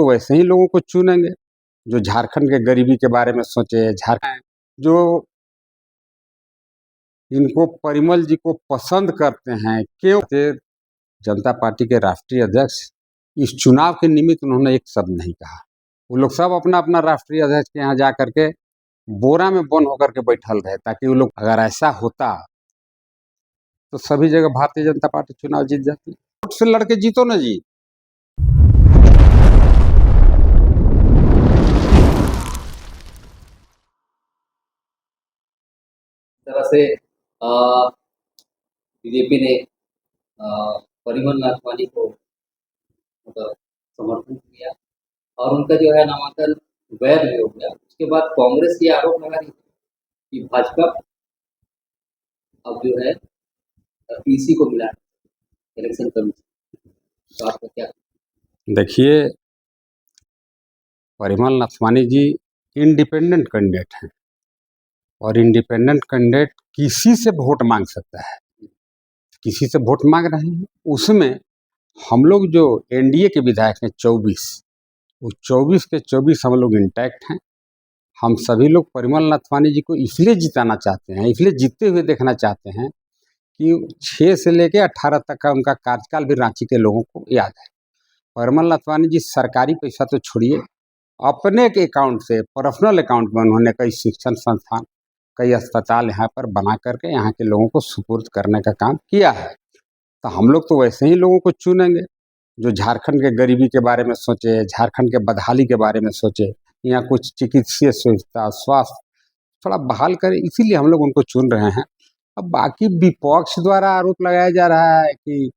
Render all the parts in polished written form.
तो वैसे ही लोगों को चुनेंगे जो झारखंड के गरीबी के बारे में सोचे, झारखंड जो इनको परिमल जी को पसंद करते हैं। क्यों? जनता पार्टी के राष्ट्रीय अध्यक्ष इस चुनाव के निमित्त उन्होंने एक शब्द नहीं कहा। वो लोग सब अपना अपना राष्ट्रीय अध्यक्ष के यहाँ जा करके बोरा में बंद होकर के बैठल रहे, ताकि वो लोग, अगर ऐसा होता तो सभी जगह भारतीय जनता पार्टी चुनाव जीत जाती। वोट से लड़के जीतो ना जी। तरह से बीजेपी ने परिमल नाथवानी को मतलब समर्थन किया और उनका जो है नामांकन वैध भी हो गया। उसके बाद कांग्रेस ये आरोप लगा रही कि भाजपा अब जो है पीसी को मिला इलेक्शन कमीशन। तो आपका क्या? देखिए, परिमल नाथवानी जी इंडिपेंडेंट कैंडिडेट हैं और इंडिपेंडेंट कैंडिडेट किसी से वोट मांग सकता है, किसी से वोट मांग रहे हैं। उसमें हम लोग जो एनडीए के विधायक हैं 24, वो 24 के 24 हम लोग इंटैक्ट हैं। हम सभी लोग परिमल नाथवानी जी को इसलिए जिताना चाहते हैं, इसलिए जीतते हुए देखना चाहते हैं कि 6 से लेकर 18 तक का उनका कार्यकाल भी रांची के लोगों को याद है। परिमल नाथवानी जी सरकारी पैसा तो छोड़िए, अपने के अकाउंट से, पर्सनल अकाउंट में उन्होंने कई शिक्षण संस्थान, कई अस्पताल यहाँ पर बना करके यहाँ के लोगों को सुपुर्द करने का काम किया है। तो हम लोग तो वैसे ही लोगों को चुनेंगे जो झारखंड के गरीबी के बारे में सोचे, झारखंड के बदहाली के बारे में सोचे, यहाँ कुछ चिकित्सीय सुविधा, स्वास्थ्य थोड़ा बहाल करे, इसीलिए हम लोग उनको चुन रहे हैं। अब बाकी विपक्ष द्वारा आरोप लगाया जा रहा है कि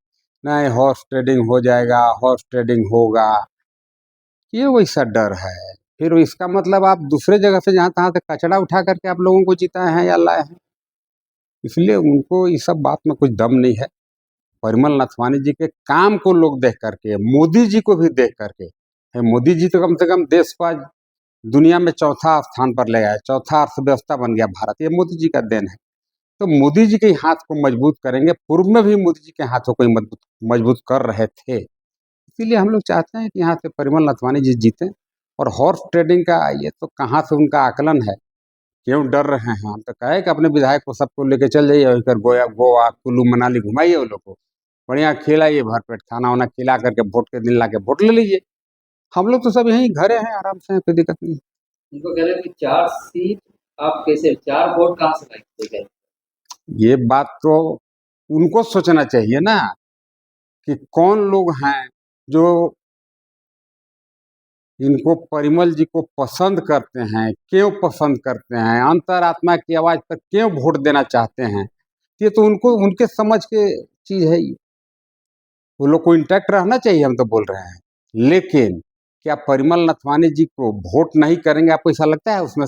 नहीं हॉर्स ट्रेडिंग हो जाएगा, हॉर्स ट्रेडिंग होगा, ये वैसा डर है। फिर इसका मतलब आप दूसरे जगह से जहाँ तहाँ से कचरा उठा करके आप लोगों को जिताए हैं या लाए हैं, इसलिए उनको इस सब बात में कुछ दम नहीं है। परिमल नाथवानी जी के काम को लोग देख करके, मोदी जी को भी देख करके, मोदी जी तो कम से कम देश को आज दुनिया में चौथा स्थान पर ले आए, चौथा अर्थव्यवस्था बन गया भारत, ये मोदी जी का देन है। तो मोदी जी के हाथ को मजबूत करेंगे। पूर्व में भी मोदी जी के हाथों को मजबूत कर रहे थे, इसीलिए हम लोग चाहते हैं कि यहाँ से परिमल नाथवानी जी जीतें। और हॉर्स ट्रेडिंग का ये तो कहाँ से उनका आकलन है, क्यों डर रहे हैं? हम तो कहे कि अपने विधायक को सबको लेके चल जाइए और इधर गोवा कुल्लू मनाली घुमाइए, वो लोग को बढ़िया खिलाइए, भरपेट खाना वाना खिला करके वोट के दिन ला के वोट ले लीजिए। हम लोग तो सब यहीं घरे हैं, आराम से, कोई दिक्कत नहीं। उनको कह रहे हैं कि 4 सीट आप कैसे 4 वोट कहाँ से लाएंगे? ये बात तो उनको सोचना चाहिए ना कि कौन लोग हैं जो इनको परिमल जी को पसंद करते हैं, क्यों पसंद करते हैं, अंतरात्मा की आवाज पर क्यों वोट देना चाहते हैं। ये तो उनको, उनके समझ के चीज है। वो लोग को इंटैक्ट रहना चाहिए, हम तो बोल रहे हैं। लेकिन क्या परिमल नथवानी जी को वोट नहीं करेंगे? आपको ऐसा लगता है? उसमें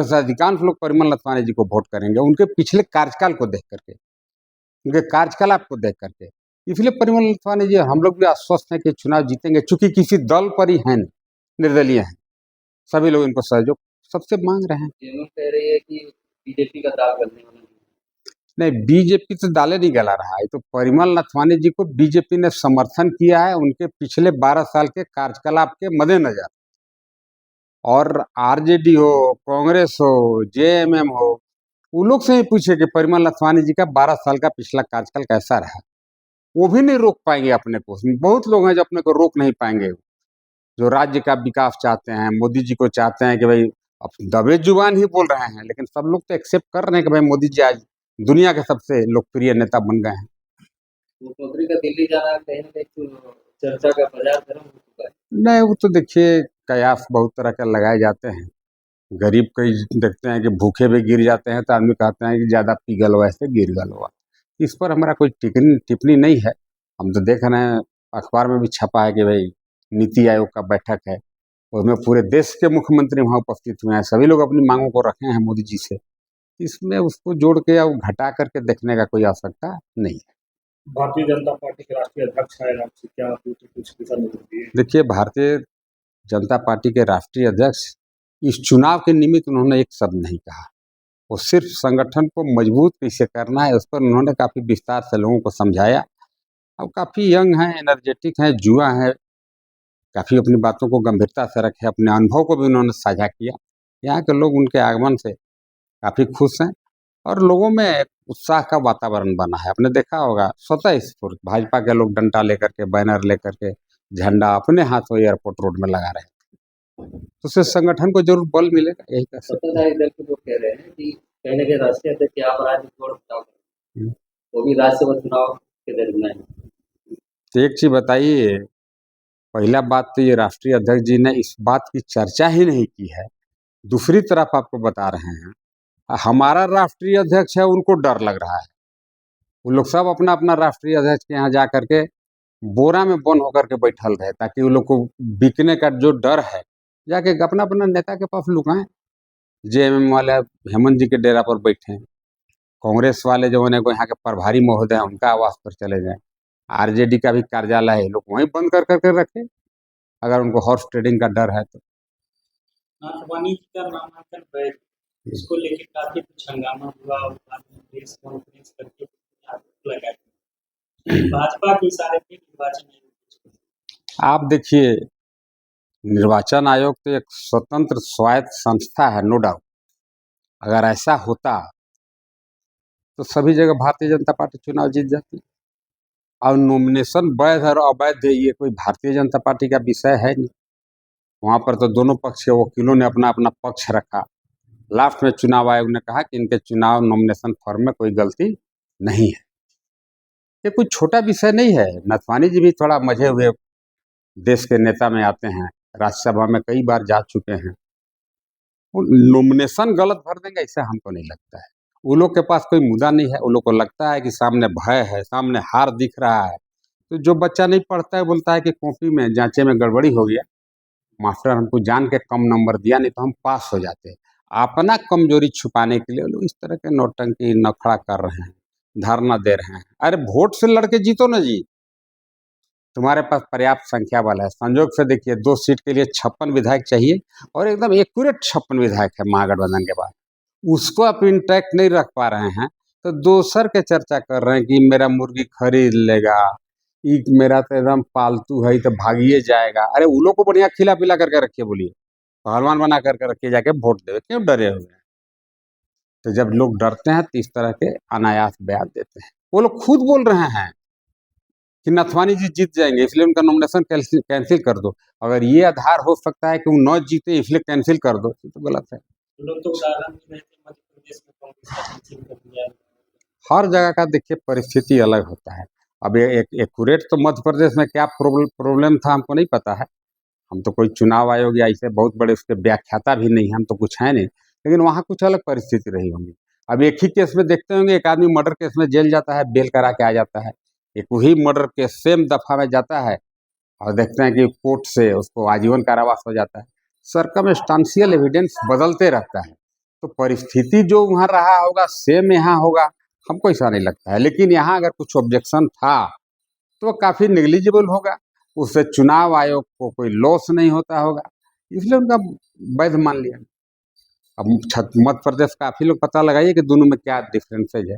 से अधिकांश लोग परिमल नथवानी जी को वोट करेंगे उनके पिछले कार्यकाल को देख करके, उनके कार्यकलाप को देख करके। इसलिए परिमल नथवानी जी, हम लोग भी आश्वस्त हैं कि चुनाव जीतेंगे, चूंकि किसी दल पर ही हैं, निर्दलीय हैं। सभी लोग इनको सहयोग सबसे मांग रहे हैं। कह रही है कि बीजेपी का दाव गलने वाला नहीं, बीजेपी तो दाले नहीं गला रहा है। तो परिमल नथवानी जी को बीजेपी ने समर्थन किया है उनके पिछले 12 साल के कार्यकलाप के मद्देनजर। और आरजेडी हो, कांग्रेस हो, जेएमएम हो, वो लोग से ही पूछे कि परिमल नथवानी जी का 12 साल का पिछला कार्यकाल कैसा रहा। वो भी नहीं रोक पाएंगे अपने को। बहुत लोग हैं जो अपने को रोक नहीं पाएंगे, जो राज्य का विकास चाहते हैं, मोदी जी को चाहते हैं कि भाई, अब दबे जुबान ही बोल रहे हैं, लेकिन सब लोग तो एक्सेप्ट कर रहे हैं कि भाई मोदी जी आज दुनिया के सबसे लोकप्रिय नेता बन गए हैं। मुख्यमंत्री का दिल्ली जाना कहीं ना कहीं चर्चा का बाजार गर्म हो चुका है। नहीं, वो तो देखिए कयास बहुत तरह के लगाए जाते हैं। गरीब कई देखते हैं कि भूखे भी गिर जाते हैं, तो आदमी कहते हैं कि ज़्यादा पी गल हुआ, ऐसे गिर गल हुआ। इस पर हमारा कोई टिप्पणी नहीं है। हम तो देख रहे हैं, अखबार में भी छपा है कि भाई नीति आयोग का बैठक है, उसमें पूरे देश के मुख्यमंत्री वहाँ उपस्थित हुए हैं, सभी लोग अपनी मांगों को रखे हैं मोदी जी से। इसमें उसको जोड़ के या घटा करके देखने का कोई आवश्यकता नहीं है। भारतीय जनता पार्टी के राष्ट्रीय अध्यक्ष हैं, आपसे क्या कुछ दिशा निर्देश है? देखिए, भारतीय जनता पार्टी के राष्ट्रीय अध्यक्ष इस चुनाव के निमित्त उन्होंने एक शब्द नहीं कहा। वो सिर्फ संगठन को मजबूत कैसे करना है, उस पर उन्होंने काफ़ी विस्तार से लोगों को समझाया। अब काफ़ी यंग हैं, एनर्जेटिक हैं, जुआ हैं, काफ़ी अपनी बातों को गंभीरता से रखे, अपने अनुभव को भी उन्होंने साझा किया। यहाँ के लोग उनके आगमन से काफ़ी खुश हैं और लोगों में एक उत्साह का वातावरण बना है। आपने देखा होगा स्वतः स्फूर्त भाजपा के लोग डंडा लेकर के, बैनर लेकर के, झंडा अपने हाथों एयरपोर्ट रोड में लगा रहे हैं। तो उससे संगठन को जरूर बल मिलेगा, यही कह सकते हैं। सत्ताधारी दल के लोग कह रहे हैं कि कहीं ना कहीं राष्ट्रीय अध्यक्ष आप राज्य छोड़ चुनाव करें, हम्म। वो भी राज्यसभा चुनाव के दरमियान। तो एक चीज बताइए, पहला बात तो ये राष्ट्रीय अध्यक्ष जी ने इस बात की चर्चा ही नहीं की है। दूसरी तरफ आपको बता रहे हैं, हमारा राष्ट्रीय अध्यक्ष है, उनको डर लग रहा है। वो लोग सब अपना अपना राष्ट्रीय अध्यक्ष के यहाँ जा करके बोरा में बंद होकर के बैठल रहे, ताकि वो लोग को बिकने का जो डर है जाके अपना अपना नेता के पास लुकाएं। जेएमएम वाले हेमंत जी के डेरा पर बैठे हैं, कांग्रेस वाले जो है को यहाँ के प्रभारी महोदय हैं उनका आवास पर चले जाएं, आरजेडी का भी कार्यालय है, लोग वहीं बंद कर करके रखें अगर उनको हॉर्स ट्रेडिंग का डर है तो। नाथवानी जी का नामांकन वैध, इसको लेकर काफी कुछ हंगामा हुआ और बाद में प्रेस कॉन्फ्रेंस करके आरोप लगाया भाजपा के इशारे पे निर्वाचन आयोग। आप देखिए, निर्वाचन आयोग तो एक स्वतंत्र स्वायत्त संस्था है, नो डाउट। अगर ऐसा होता तो सभी जगह भारतीय जनता पार्टी चुनाव जीत जाती। और नॉमिनेशन वैध और अवैध ये कोई भारतीय जनता पार्टी का विषय है नहीं। वहाँ पर तो दोनों पक्ष के वकीलों ने अपना अपना पक्ष रखा। लास्ट में चुनाव आयोग ने कहा कि इनके चुनाव नॉमिनेशन फॉर्म में कोई गलती नहीं है। ये कोई छोटा विषय नहीं है। नथवानी जी भी थोड़ा मजे हुए देश के नेता में आते हैं, राज्यसभा में कई बार जा चुके हैं। वो नॉमिनेशन गलत भर देंगे ऐसा हमको नहीं लगता है। वो लोग के पास कोई मुद्दा नहीं है, वो लोग को लगता है कि सामने भय है, सामने हार दिख रहा है। तो जो बच्चा नहीं पढ़ता है बोलता है कि कॉपी में जांचे में गड़बड़ी हो गया, मास्टर हमको जान के कम नंबर दिया, नहीं तो हम पास हो जाते। अपना कमजोरी छुपाने के लिए लोग इस तरह के नौटंकी नखड़ा कर रहे हैं, धरना दे रहे हैं। अरे वोट से लड़के जीतो ना जी, तुम्हारे पास पर्याप्त संख्या बल है। संजोग से देखिए 2 सीट के लिए 56 विधायक चाहिए और एकदम एक्यूरेट 56 विधायक है महागठबंधन के पास। उसको आप इंटैक्ट नहीं रख पा रहे हैं तो दोसर के चर्चा कर रहे हैं कि मेरा मुर्गी खरीद लेगा, ई मेरा तो एकदम पालतू है, तो भागिए जाएगा। अरे उन लोग को बढ़िया खिला पिला करके रखिए, बोलिए पहलवान बना करके रखिए, जाके वोट देवे, क्यों डरे हुए हैं? तो जब लोग डरते हैं तो इस तरह के अनायास बयान देते हैं। वो लोग खुद बोल रहे हैं कि नथवानी जी जीत जाएंगे इसलिए उनका नॉमिनेशन कैंसिल कर दो। अगर ये आधार हो सकता है कि वो न जीते इसलिए कैंसिल कर दो, तो गलत है। लोग तो उदाहरण दे रहे थे, मध्य प्रदेश में कांग्रेस का कैंसिल कर दिया। हर जगह का देखिए परिस्थिति अलग होता है। अब ये एक एक्यूरेट तो मध्य प्रदेश में क्या प्रॉब्लम था हमको नहीं पता है। हम तो कोई चुनाव आयोग या ऐसे बहुत बड़े उसके व्याख्याता भी नहीं, हम तो कुछ है नहीं। लेकिन वहाँ कुछ अलग परिस्थिति रही होंगी। अब एक ही केस में देखते होंगे, एक आदमी मर्डर केस में जेल जाता है, बेल करा के आ जाता है। एक वही मर्डर केस सेम दफा में जाता है और देखते हैं कि कोर्ट से उसको आजीवन कारावास हो जाता है। सर्कमस्टांशियल एविडेंस बदलते रहता है, तो परिस्थिति जो वहाँ रहा होगा सेम यहाँ होगा, हमको ऐसा नहीं लगता है। लेकिन यहाँ अगर कुछ ऑब्जेक्शन था तो वो काफ़ी नेग्लिजिबल होगा, उससे चुनाव आयोग को कोई लॉस नहीं होता होगा, इसलिए उनका वैध मान लिया। अब मध्य प्रदेश काफ़ी लोग पता लगाइए कि दोनों में क्या डिफरेंसेज है।